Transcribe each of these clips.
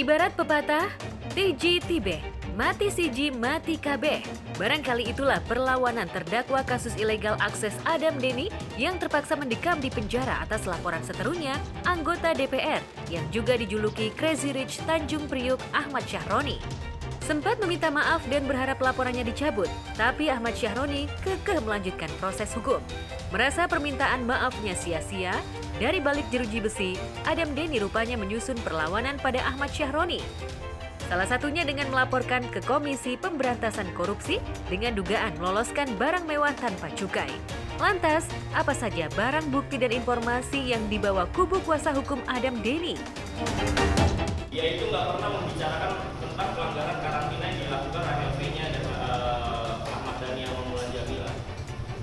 Ibarat pepatah, tiji tibe, mati siji mati kabeh. Barangkali itulah perlawanan terdakwa kasus ilegal akses Adam Denny yang terpaksa mendekam di penjara atas laporan seterunya, anggota DPR yang juga dijuluki Crazy Rich Tanjung Priuk Ahmad Syahroni. Sempat meminta maaf dan berharap laporannya dicabut, tapi Ahmad Syahroni kekeh melanjutkan proses hukum. Merasa permintaan maafnya sia-sia, dari balik jeruji besi, Adam Denny rupanya menyusun perlawanan pada Ahmad Syahroni. Salah satunya dengan melaporkan ke Komisi Pemberantasan Korupsi dengan dugaan meloloskan barang mewah tanpa cukai. Lantas, apa saja barang bukti dan informasi yang dibawa kubu kuasa hukum Adam Denny? Dia itu nggak pernah membicarakan tentang pelanggaran karantina yang dilakukan RLP-nya dan Ahmad Dhani sama Mulan Jamila.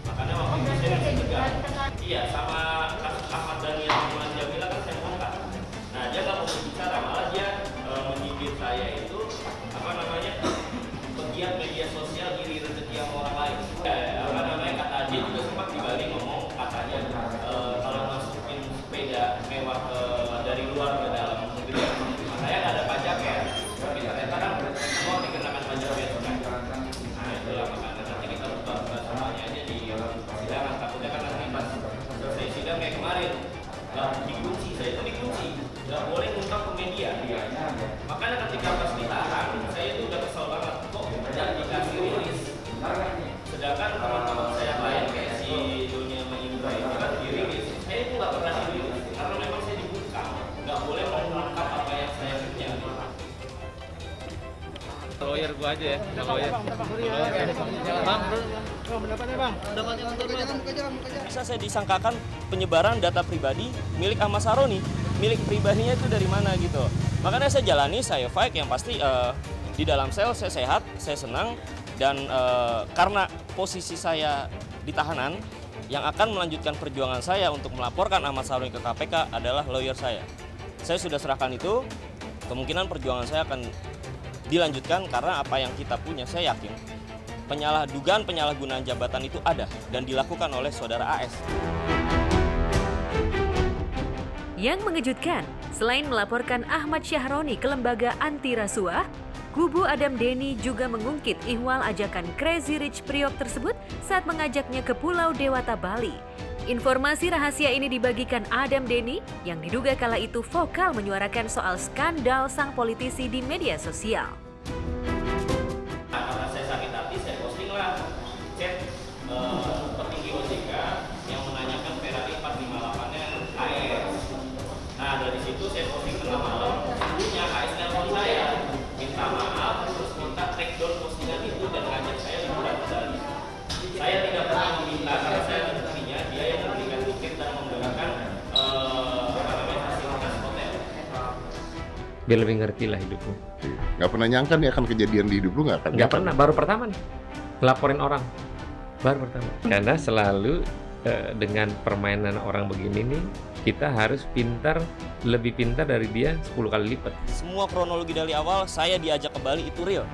Makanya waktu itu saya mencegah. Iya, sama kasus Ahmad Dhani sama Mulan Jamila kan saya bongkar. Nah, dia nggak mau bicara, malah dia menyindir saya itu pegiat media sosial iri rezeki sama orang lain. Kata dia juga sempat di Bali ngomong katanya kalau masukin sepeda mewah dari luar ke dalam negeri, makanya nggak ada pajak ya. Tapi ternyata kan semua dikenakan pajak ya. Nah itulah makanya nanti kita buka semuanya aja di sidangan. Takutnya kan nanti pas selesai sidang kayak kemarin nggak dikunci, saya itu dikunci, nggak boleh ngungkap ke media. Makanya ketika pas ditahan, saya itu udah kesel banget kok tidak dikasih rilis. Sedangkan teman-teman saya lain kayak si Dunia Indra itu kan dirilis, saya itu nggak pernah dirilis karena memang saya dibuka, nggak boleh mengungkap apa yang saya punya. Lawyer gua aja ya, lawyer. Bang, pendapatnya bang. Bisa saya disangkakan penyebaran data pribadi milik Ahmad Syahroni, milik pribadinya itu dari mana gitu. Makanya saya jalani, saya fight yang pasti di dalam sel saya sehat, saya senang. Dan karena posisi saya di tahanan, yang akan melanjutkan perjuangan saya untuk melaporkan Ahmad Syahroni ke KPK adalah lawyer saya. Saya sudah serahkan itu, kemungkinan perjuangan saya akan dilanjutkan karena apa yang kita punya, saya yakin dugaan penyalahgunaan jabatan itu ada dan dilakukan oleh saudara AS. Yang mengejutkan, selain melaporkan Ahmad Syahroni ke lembaga anti rasuah, kubu Adam Denny juga mengungkit ihwal ajakan Crazy Rich Priok tersebut saat mengajaknya ke Pulau Dewata, Bali. Informasi rahasia ini dibagikan Adam Denny yang diduga kala itu vokal menyuarakan soal skandal sang politisi di media sosial. Karena saya sakit hati, saya posting lah chat petinggi OJK yang menanyakan Ferrari 458-nya AS. Nah dari situ saya posting tengah malam, punya AS nelfon saya. Minta maaf, terus minta take down postingan itu dan ngajak saya liburan ke Bali. Saya tidak pernah meminta karena saya buktinya dia yang memberikan tiket dan menggunakan fasilitas hotel. Biar lebih ngerti lah hidupmu. Nggak pernah nyangka nih akan kejadian di hidup lu nggak akan? Nggak pernah, baru pertama nih ngelaporin orang, baru pertama. Karena selalu dengan permainan orang begini nih, kita harus lebih pintar dari dia 10 kali lipat. Semua kronologi dari awal saya diajak ke Bali itu real.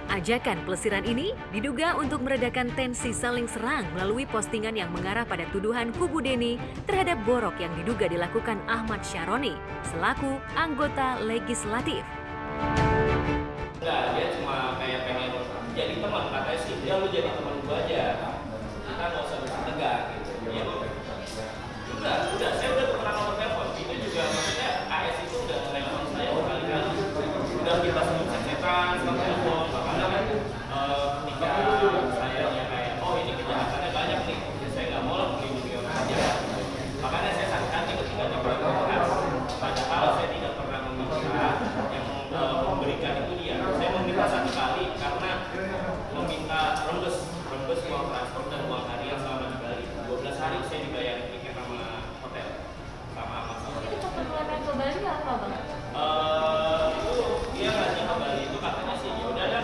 Ajakan pelesiran ini diduga untuk meredakan tensi saling serang melalui postingan yang mengarah pada tuduhan kubu Denny terhadap borok yang diduga dilakukan Ahmad Syahroni selaku anggota legislatif. Enggak, dia cuma kayak pengen jadi teman, katanya sih, dia lu jadi teman gua aja. Kita nggak usah bertegak gitu. Ya, udah, saya udah pernah nomor telepon. Dia juga, maksudnya AS itu udah telepon saya berkali-kali. Udah kita sebut setan, sama telepon. Makanya kan ketika saya kayak, oh ini kejahatannya banyak nih, saya nggak mau lah melindungi orang aja. Makanya saya sakit hati ketika diperlakukan. Padahal saya tidak pernah meminta yang memberikan itu dia. Saya meminta satu kali karena meminta rembes uang transport dan uang harian selama di Bali. 12 hari saya dibayar tiket sama hotel sama Ahmad Syahroni. Itu keperluan ke Bali apa bang? Itu dia ngasih ke Bali itu katanya sih ya udah dah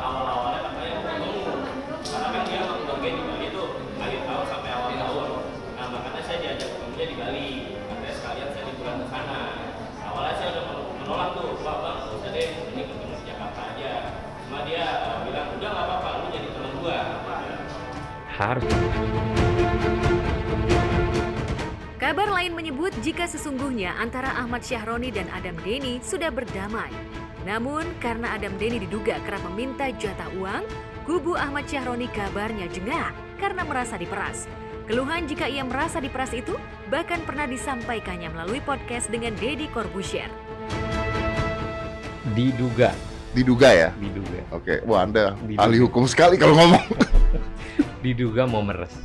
awal-awalnya katanya nunggu karena kan dia bekerja di Bali itu akhir tahun sampai awal tahun. Nah makanya saya diajak ketemunya di Bali. Katanya sekalian saya liburan ke sana. Awalnya saya udah menolak tuh, Pak bang, usah deh ini ketemu di Jakarta aja. Cuma dia bilang udah nggak apa-apa, lu jadi teman gua. Harus. Kabar lain menyebut menyebut jika sesungguhnya antara Ahmad Syahroni dan Adam Denny sudah berdamai. Namun karena Adam Denny diduga kerap meminta jatah uang, kubu Ahmad Syahroni kabarnya jengah karena merasa diperas. Keluhan jika ia merasa diperas itu bahkan pernah disampaikannya melalui podcast dengan Deddy Corbuzier. Diduga. Diduga ya? Diduga. Oke, wah Anda Diduga. ahli hukum sekali kalau ngomong. Diduga mau meres.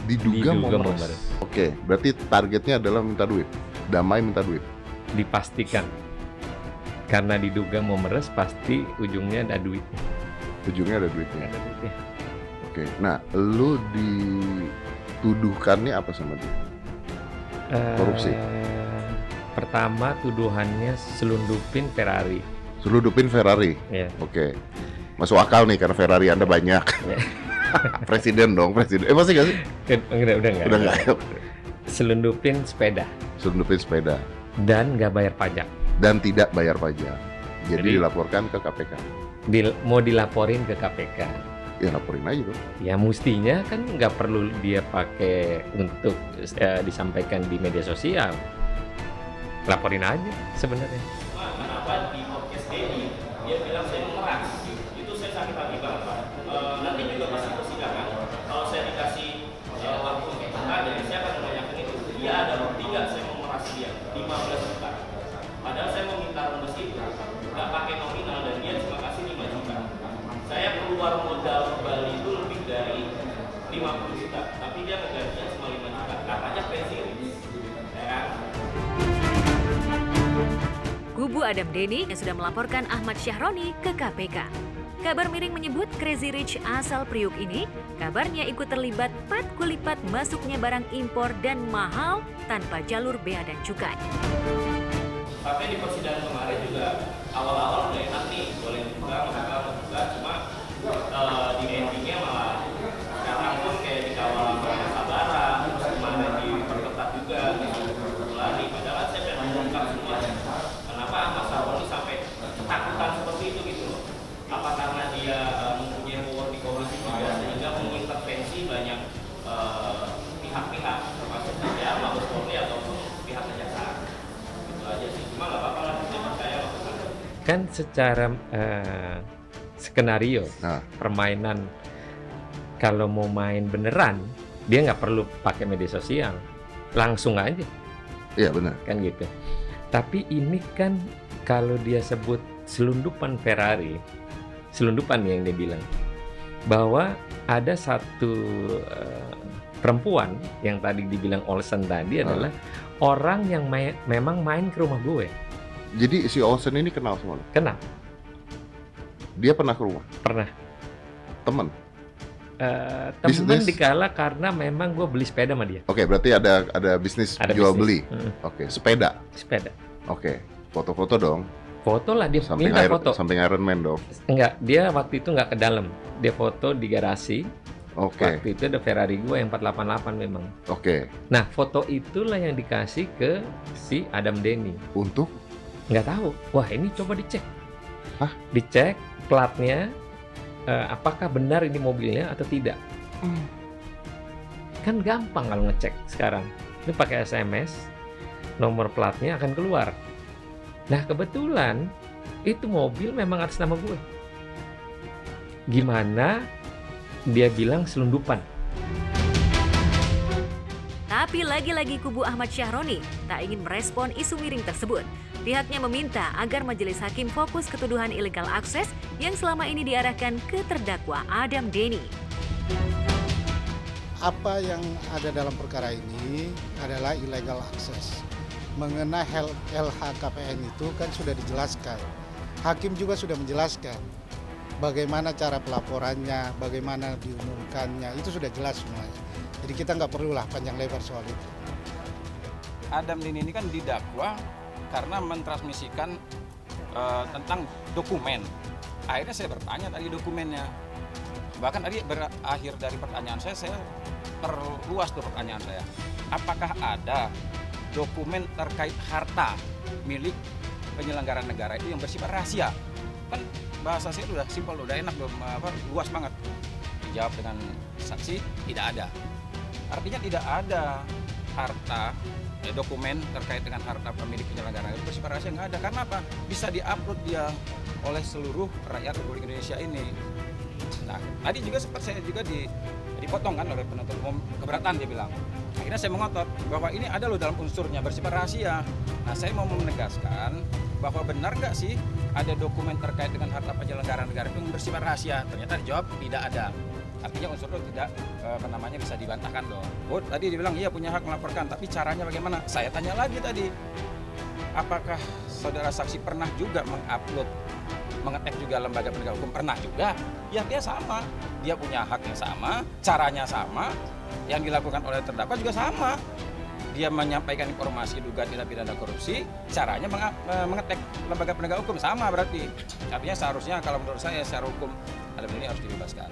Diduga mau Diduga mau meres. meres. Oke, berarti targetnya adalah minta duit. Damai minta duit. Dipastikan. Karena diduga mau meres, pasti ujungnya ada duit. Ujungnya ada duitnya. Ada duitnya. Oke, nah lu dituduhkannya apa sama dia? Korupsi. Pertama tuduhannya selundupin Ferrari. Seludupin Ferrari. Ya. Oke. Masuk akal nih karena Ferrari Anda banyak. Ya. Presiden dong, presiden. Masih gak sih? Udah enggak. Udah enggak. Selundupin sepeda Seludupin sepeda dan nggak bayar pajak. dan tidak bayar pajak. Jadi Jadi- dilaporkan ke KPK. Mau dilaporin ke KPK. Ya laporin aja dong. Ya mestinya kan nggak perlu dia pakai untuk disampaikan di media sosial. Laporin aja sebenarnya. Cuma kenapa di podcast Denny dia bilang saya memeras? Itu saya sakit hati banget Pak. Nanti juga pasti persidangan. Kalau saya dikasih waktu untuk bertanya, saya akan menanyakan itu. Dia ada bukti nggak saya memeras dia 15 juta. Padahal saya meminta rumus itu nggak pakai nominal dan dia cuma kasih 5 juta. Saya keluar modal ke Bali itu lebih dari 50 juta, tapi dia kegajian cuma 5 juta. Katanya pensi, ya kan? Kubu Adam Denny yang sudah melaporkan Ahmad Syahroni ke KPK. Kabar miring menyebut Crazy Rich asal Priuk ini kabarnya ikut terlibat patkulipat masuknya barang impor dan mahal tanpa jalur bea dan cukai. Tapi di persidangan kemarin juga awal-awal udah enak nih, boleh buka, cuma di endingnya malah sekarang pun kayak dikawal sama Sabara, terus kemarin diperketat juga, lari. Padahal saya pengen mengungkap semua. Kenapa Ahmad Syahroni sampai ketakutan seperti itu gitu loh? Apa karena dia mempunyai power di Komisi 3 sehingga mengintervensi banyak pihak-pihak termasuk dia, Mabes Polri ataupun pihak kejaksaan? Itu aja sih. Cuma nggak apa-apa lah, saya percaya waktu itu. Kan secara skenario Nah, permainan, kalau mau main beneran dia nggak perlu pakai media sosial, langsung aja iya benar. kan gitu. Tapi ini kan kalau dia sebut selundupan Ferrari, selundupan yang dia bilang bahwa ada satu perempuan yang tadi dibilang Olsen tadi adalah orang yang memang main ke rumah gue. Jadi si Olsen ini kenal sama lo? Kenal? Dia pernah ke rumah? Pernah. Teman? Temen Bisnis? dikala karena memang gue beli sepeda sama dia. Oke, berarti ada bisnis Ada jual bisnis. beli. Oke, sepeda. Sepeda. Oke, foto-foto dong. Foto lah, dia Samping minta foto. samping Iron Man dong. Enggak, dia waktu itu enggak ke dalam. Dia foto di garasi. Oke, Waktu itu ada Ferrari gue yang 488 memang. oke. Nah, foto itulah yang dikasih ke si Adam Denny. Untuk Nggak tahu. Wah, ini coba dicek. Hah? Dicek platnya, apakah benar ini mobilnya atau tidak. Kan gampang kalau ngecek sekarang. Ini pakai SMS, nomor platnya akan keluar. Nah, kebetulan itu mobil memang atas nama gue. Gimana dia bilang selundupan? Tapi lagi-lagi kubu Ahmad Syahroni tak ingin merespon isu miring tersebut. Pihaknya meminta agar majelis hakim fokus ke tuduhan illegal akses yang selama ini diarahkan ke terdakwa Adam Denny. Apa yang ada dalam perkara ini adalah illegal access. Mengenai LHKPN itu kan sudah dijelaskan. Hakim juga sudah menjelaskan bagaimana cara pelaporannya, bagaimana diumumkannya, itu sudah jelas semuanya. Jadi kita nggak perlulah panjang lebar soal itu. Adam Denny ini kan didakwa karena mentransmisikan tentang dokumen. Akhirnya saya bertanya tadi dokumennya. Bahkan tadi berakhir dari pertanyaan saya perluas tuh pertanyaan saya. Apakah ada dokumen terkait harta milik penyelenggara negara itu yang bersifat rahasia? Kan bahasa saya udah simpel, udah enak, luas banget. Dijawab dengan saksi, tidak ada. Artinya tidak ada harta dokumen terkait dengan harta milik penyelenggara itu bersifat rahasia nggak ada. Karena apa? Bisa diupload dia oleh seluruh rakyat Republik Indonesia ini. Nah, tadi juga sempat saya juga dipotong kan oleh penuntut umum, keberatan dia bilang. Akhirnya saya mengotot bahwa ini ada loh dalam unsurnya bersifat rahasia. Nah, saya mau menegaskan bahwa benar nggak sih ada dokumen terkait dengan harta penyelenggara negara itu yang bersifat rahasia? Ternyata dijawab tidak ada. Artinya unsur itu tidak bisa dibantahkan dong. Oh, tadi dibilang iya punya hak melaporkan, tapi caranya bagaimana? Saya tanya lagi tadi, apakah saudara saksi pernah juga mengupload, mengetek juga lembaga penegak hukum? Pernah juga. Ya dia sama, dia punya hak yang sama, caranya sama, yang dilakukan oleh terdakwa juga sama. Dia menyampaikan informasi dugaan tindak pidana korupsi, caranya mengetek lembaga penegak hukum sama berarti. Artinya seharusnya kalau menurut saya secara hukum Adam ini harus dibebaskan.